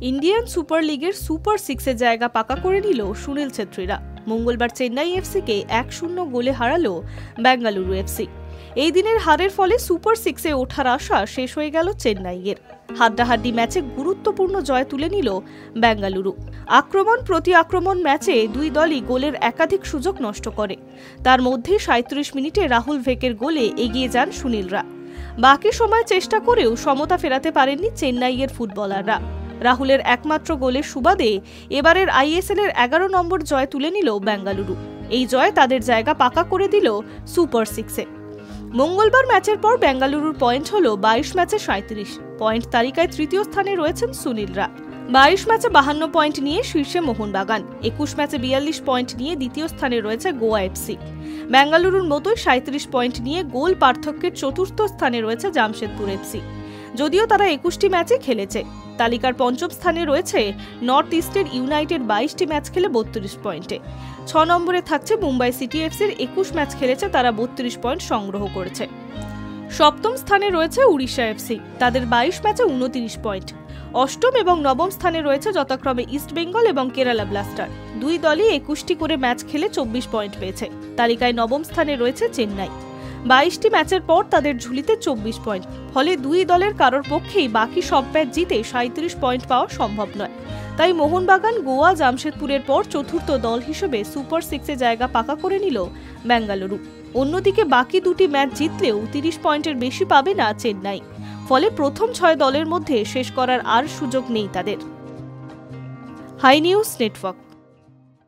Indian super লিগের super সিক্সের জায়গা পাকা করে নিল সুনীল ছেত্রীরা। মঙ্গলবার চেন্নাই এফসিকে 1-0 গোলে হারালো বেঙ্গালুরু এফসি। এই দিনের হারের ফলে সুপার সিক্সে ওঠার আশা শেষ হয়ে গেল চেন্নাইয়ের। হাড্ডাহাড্ডি ম্যাচে গুরুত্বপূর্ণ জয় তুলে নিল বেঙ্গালুরু। আক্রমণ প্রতি আক্রমণ ম্যাচে দুই দলই গোলের একাধিক সুযোগ নষ্ট করে। তার মধ্যে 37 মিনিটে রাহুল ভেকের গোলে এগিয়ে যান সুনীলরা। বাকি সময় চেষ্টা করেও সমতা ফেরাতে পারেননি চেন্নাইয়ের ফুটবলাররা। রাহুলের একমাত্র গোলের সুবাদে এবারের আইএসএল এর 11 নম্বর জয় তুলে নিল বেঙ্গালুরু। এই জয় তাদের জায়গা পাকা করে দিল সুপার সিক্সে। মঙ্গলবার ম্যাচের পর বেঙ্গালুরুর পয়েন্ট হল 22 ম্যাচে 37 পয়েন্ট। তালিকায় তৃতীয় স্থানে রয়েছেন সুনীলরা। 22 ম্যাচে 52 পয়েন্ট নিয়ে শীর্ষে মোহনবাগান। 21 ম্যাচে 42 পয়েন্ট নিয়ে দ্বিতীয় স্থানে রয়েছে গোয়া এফসি। বেঙ্গালুরুর মতোই 37 পয়েন্ট নিয়ে গোল পার্থক্যের চতুর্থ স্থানে রয়েছে জামশেদপুর এফসি। যদিও তারা 21টি ম্যাচে খেলেছে। তালিকার পঞ্চম স্থানে রয়েছে নর্থ ইস্টের ইউনাইটেড 22টি ম্যাচ খেলে 32 পয়েন্টে। 6 নম্বরে থাকছে মুম্বাই সিটি এফসির 21 ম্যাচ খেলেছে, তারা 32 পয়েন্ট সংগ্রহ করেছে। সপ্তম স্থানে রয়েছে উড়িষ্যা এফসি, তাদের 22 ম্যাচে 29 পয়েন্ট। অষ্টম এবং নবম স্থানে রয়েছে যথাক্রমে ইস্ট বেঙ্গল এবং কেরালা ব্লাস্টার। দুই দলই 21টি করে ম্যাচ খেলে 24 পয়েন্ট পেয়েছে। তালিকায় নবম স্থানে রয়েছে চেন্নাই। 22টি ম্যাচের পর তাদের ঝুলিতে 24 পয়েন্ট। ফলে দুই দলের কারোর পক্ষেই বাকি সব ম্যাচ জিতে 37 পয়েন্ট পাওয়া সম্ভব নয়। তাই মোহনবাগান, গোয়া, জামশেদপুরের পর চতুর্থ দল হিসেবে সুপার সিক্সে জায়গা পাকা করে নিল বেঙ্গালুরু। অন্যদিকে বাকি দুটি ম্যাচ জিতলেও 30 পয়েন্টের বেশি পাবে না চেন্নাই। ফলে প্রথম 6 দলের মধ্যে শেষ করার আর সুযোগ নেই তাদের। High news network.